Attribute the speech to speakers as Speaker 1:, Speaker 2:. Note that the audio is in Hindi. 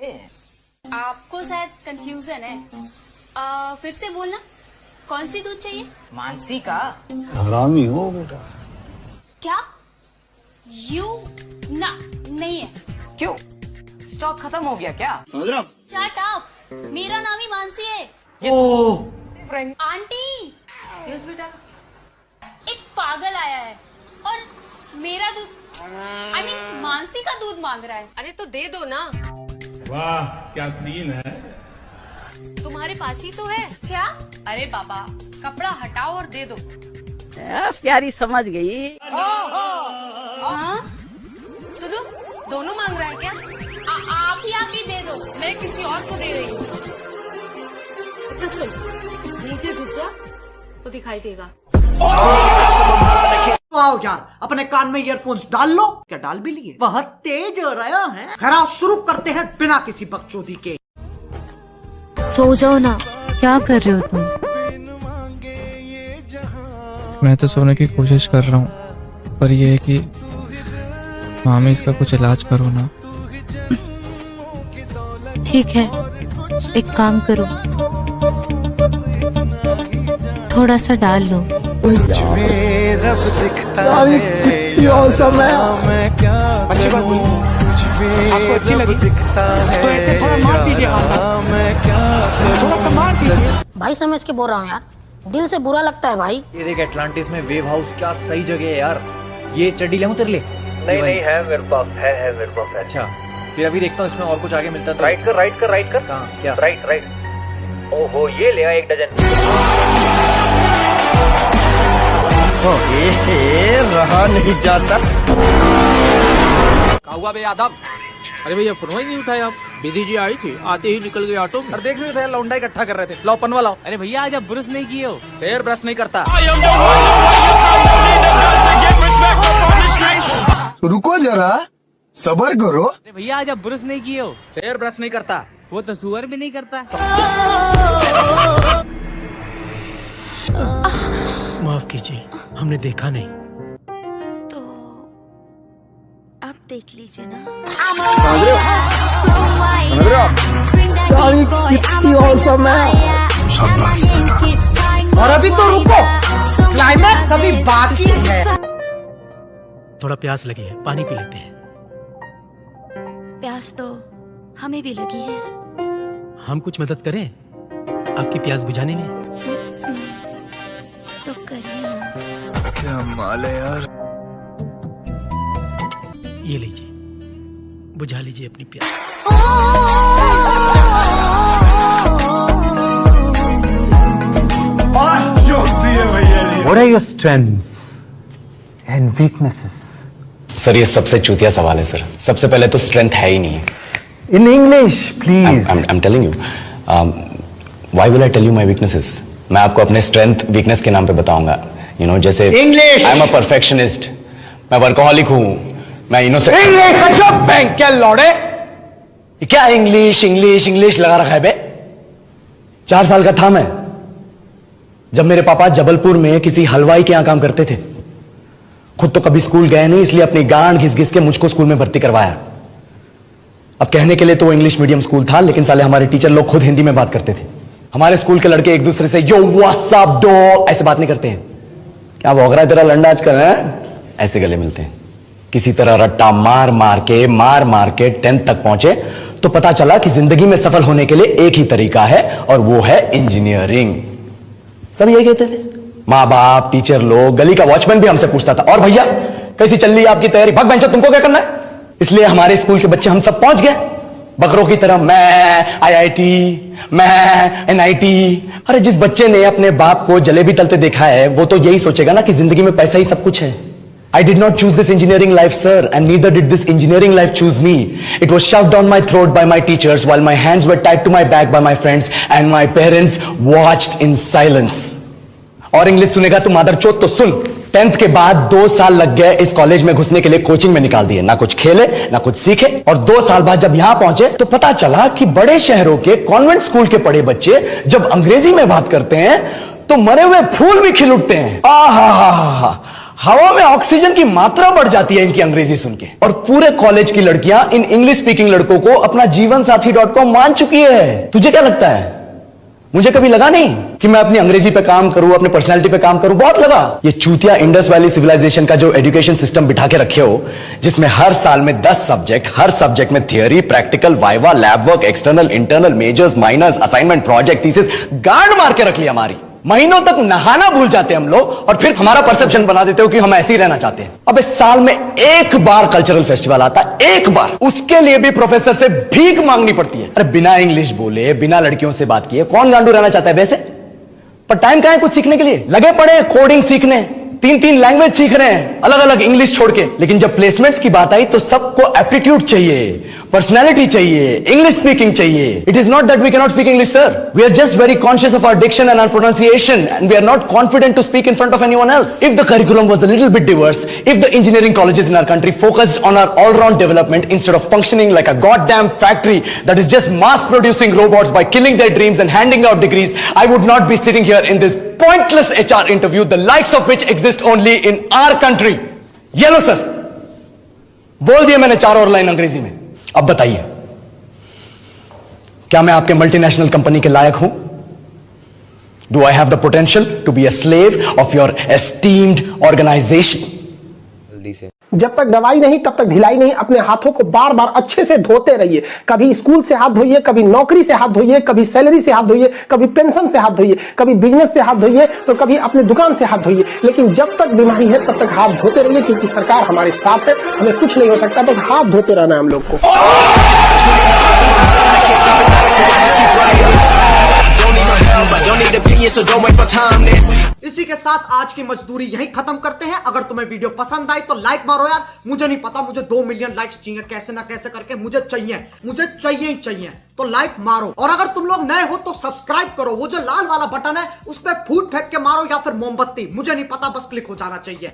Speaker 1: आपको शायद कंफ्यूजन है। फिर से बोलना, कौन सी दूध चाहिए?
Speaker 2: मानसी का।
Speaker 3: हरामी हो बेटा।
Speaker 1: क्या? यू ना नहीं है।
Speaker 2: क्यों? स्टॉक खत्म हो गया क्या?
Speaker 3: समझ रहा?
Speaker 1: शट अप, मेरा नाम ही मानसी है। आंटी, यस बेटा। एक पागल आया है और मेरा दूध I mean, मानसी का दूध मांग रहा है।
Speaker 4: अरे तो दे दो ना।
Speaker 5: वाह क्या सीन है।
Speaker 4: तुम्हारे पास ही तो है।
Speaker 1: क्या?
Speaker 4: अरे बाबा, कपड़ा हटाओ और दे दो।
Speaker 6: प्यारी समझ गई।
Speaker 1: हाँ?
Speaker 4: सुनो, दोनों मांग रहा है क्या?
Speaker 1: आप ही आके दे दो।
Speaker 4: मैं किसी और को दे रही हूँ। अच्छा सुन, नीचे झुक जा तो दिखाई देगा।
Speaker 7: आओ यार, अपने कान में ईयरफोन्स डाल लो। क्या डाल भी लिए? वह तेज हो रहा है। खराब शुरू करते हैं बिना किसी बकचोदी के।
Speaker 8: सो जाओ ना, क्या कर रहे हो तुम?
Speaker 9: मैं तो सोने की कोशिश कर रहा हूँ, पर ये है कि मामी इसका कुछ इलाज करो ना।
Speaker 8: ठीक है, एक काम करो, थोड़ा सा डाल लो।
Speaker 3: कितनी औसम है।
Speaker 7: आपको अच्छी लगी तो ऐसे थोड़ा मार दीजिए, थोड़ा सा मार दीजिए।
Speaker 10: भाई समझ के बोल रहा हूँ यार, दिल से बुरा लगता है भाई।
Speaker 11: ये देख एटलांटिस में वेव हाउस, क्या सही जगह है यार। ये चड्डी ले तेरे लिए? नहीं है मेरे पास, है मेरे पास। अच्छा फिर अभी देखता हूँ इसमें और कुछ आगे मिलता है तो। राइट कर। कहाँ? क्या? राइट। ओहो ये ले एक डजन।
Speaker 3: रहा नहीं जाता।
Speaker 11: हुआ बे यादव?
Speaker 5: अरे भैया फोन ही नहीं उठाया आप। विधि जी आई थी, आते ही निकल गए ऑटो में।
Speaker 11: और देख रहे थे लौंडा इकट्ठा कर रहे थे। लाओ पनवा लाओ। अरे भैया आज आप ब्रश नहीं किए हो? फिर ब्रश नहीं करता।
Speaker 3: रुको जरा, सबर करो।
Speaker 11: अरे भैया आज आप ब्रश नहीं किए हो? फिर ब्रश नहीं करता। वो तो सुअर भी नहीं करता।
Speaker 7: माफ कीजिए, हमने देखा नहीं।
Speaker 8: तो आप देख लीजिए ना।
Speaker 3: समझ रहे हो? कितनी औसम है।
Speaker 7: और अभी तो रुको, क्लाइमैक्स अभी बाकी है। थोड़ा प्यास लगी है, पानी पी लेते हैं।
Speaker 8: प्यास तो हमें भी लगी है।
Speaker 7: हम कुछ मदद करें आपकी प्यास बुझाने में?
Speaker 8: तो करिए ना।
Speaker 3: क्या माल है यार।
Speaker 7: ये लीजिए, बुझा लीजिए अपनी प्यास।
Speaker 12: What are your strengths and weaknesses?
Speaker 13: Sir ये सबसे चूतिया सवाल है सर। सबसे पहले तो स्ट्रेंथ है ही नहीं है।
Speaker 12: In English, please.
Speaker 13: I'm telling you. Why will I tell you my weaknesses? मैं आपको अपने स्ट्रेंथ वीकनेस के नाम पे बताऊंगा। You know, जैसे
Speaker 3: English.
Speaker 13: I'm a perfectionist. मैं वर्कोहॉलिक हूँ। मैं इनोसेंट।
Speaker 3: English.
Speaker 13: बैंक क्या लौड़े? ये क्या इंग्लिश लगा रखा है बे? 4 साल का था मैं जब मेरे पापा जबलपुर में किसी हलवाई के यहां काम करते थे। खुद तो कभी स्कूल गए नहीं, इसलिए अपनी गांड घिस घिस के मुझको स्कूल में भर्ती करवाया। अब कहने के लिए तो वो इंग्लिश मीडियम स्कूल था, लेकिन साले हमारे टीचर लोग खुद हिंदी में बात करते थे। हमारे स्कूल के लड़के एक दूसरे से यो व्हाट्स अप डॉग ऐसे बात नहीं करते हैं। क्या भौंकरा तेरा लंडा आजकल है? ऐसे गले मिलते हैं। किसी तरह रट्टा मार मार के 10th तक पहुंचे तो पता चला कि जिंदगी में सफल होने के लिए एक ही तरीका है और वो है इंजीनियरिंग। सब यही कहते थे, माँ बाप, टीचर लोग, गली का वॉचमैन भी हमसे पूछता था, और भैया कैसी चल रही है आपकी तैयारी? भग बेंचो, तुमको क्या करना है? इसलिए हमारे स्कूल के बच्चे हम सब पहुंच गए बकरों की तरह। मैं IIT, मैं NIT। अरे जिस बच्चे ने अपने बाप को जलेबी तलते देखा है वो तो यही सोचेगा ना कि जिंदगी में पैसा ही सब कुछ है। I did not choose this engineering life, sir, and neither did this engineering life choose me. It was shoved down my throat by my teachers while my hands were tied to my back by my friends and my parents watched in silence. और इंग्लिश सुनेगा तू मादरचोद तो सुन। 10th के बाद 2 साल लग गए इस कॉलेज में घुसने के लिए, कोचिंग में निकाल दिए। ना कुछ खेले ना कुछ सीखे, और 2 साल बाद जब यहां पहुंचे तो पता चला कि बड़े शहरों के कॉन्वेंट स्कूल के पढ़े बच्चे जब अंग्रेजी में बात करते हैं तो मरे हुए फूल भी खिल उठते हैं। आहा, हवा में ऑक्सीजन की मात्रा बढ़ जाती है इनकी अंग्रेजी सुन के। और पूरे कॉलेज की लड़कियां इन इंग्लिश स्पीकिंग लड़कों को अपना जीवनसाथी.com मान चुकी है। तुझे क्या लगता है? मुझे कभी लगा नहीं कि मैं अपनी अंग्रेजी पे काम करूं, अपने पर्सनालिटी पे काम करूं। बहुत लगा। ये चूतिया इंडस वैली सिविलाइजेशन का जो एजुकेशन सिस्टम बिठा के रखे हो, जिसमें हर साल में 10 सब्जेक्ट, हर सब्जेक्ट में theory, practical, viva, lab work, external, internal, majors, minors, assignment, project, thesis, गांड मार के रख ली हमारी। महीनों तक नहाना भूल जाते हैं हम लोग और फिर हमारा परसेप्शन बना देते हो कि हम ऐसे ही रहना चाहते हैं। अब इस साल में एक बार कल्चरल फेस्टिवल आता है, एक बार, उसके लिए भी प्रोफेसर से भीख मांगनी पड़ती है। अरे बिना इंग्लिश बोले, बिना लड़कियों से बात किए कौन गांडू रहना चाहता है वैसे? पर टाइम कहां है कुछ सीखने के लिए? लगे पड़े कोडिंग सीखने, 3 लैंग्वेज सीख रहे हैं, अलग अलग इंग्लिश छोड़ के। लेकिन जब प्लेसमेंट्स की बात आई तो सबको एप्टीट्यूड चाहिए, पर्सनैलिटी चाहिए, इंग्लिश स्पीकिंग चाहिए। It is not that we can not speak English sir, we are just very conscious of our diction and our pronunciation and we are not confident to speak in front of anyone else. If the curriculum was a little bit diverse, if the engineering colleges in our country focused on our all-round development instead of functioning like a goddamn factory that is just mass producing robots by killing their dreams and handing out degrees, I would not be sitting here in this pointless HR interview, the likes of which exist only in our country. ये लो सर, बोल दिया मैंने 4 और लाइन अंग्रेजी में। अब बताइए, क्या मैं आपके मल्टीनेशनल कंपनी के लायक हूं? Do I have the potential to be a slave of your esteemed organization?
Speaker 14: जल्दी से।
Speaker 15: जब तक दवाई नहीं तब तक ढिलाई नहीं। अपने हाथों को बार बार अच्छे से धोते रहिए। कभी स्कूल से हाथ धोइए, कभी नौकरी से हाथ धोइए, कभी सैलरी से हाथ धोइए, कभी पेंशन से हाथ धोइए, कभी बिजनेस से हाथ धोइए, तो कभी अपने दुकान से हाथ धोइए। लेकिन जब तक बीमारी है तब तक हाथ धोते रहिए, क्योंकि सरकार हमारे साथ है, हमें कुछ नहीं हो सकता, बस हाथ धोते रहना है हम लोग को।
Speaker 7: इसी के साथ आज की मजदूरी यही खत्म करते हैं। अगर तुम्हें वीडियो पसंद आई तो लाइक मारो यार। मुझे नहीं पता, मुझे 2 मिलियन लाइक्स चाहिए, कैसे ना कैसे करके मुझे चाहिए ही चाहिए। तो लाइक मारो, और अगर तुम लोग नए हो तो सब्सक्राइब करो। वो जो लाल वाला बटन है उस पर फूट फेंक के मारो या फिर मोमबत्ती, मुझे नहीं पता, बस क्लिक हो जाना चाहिए।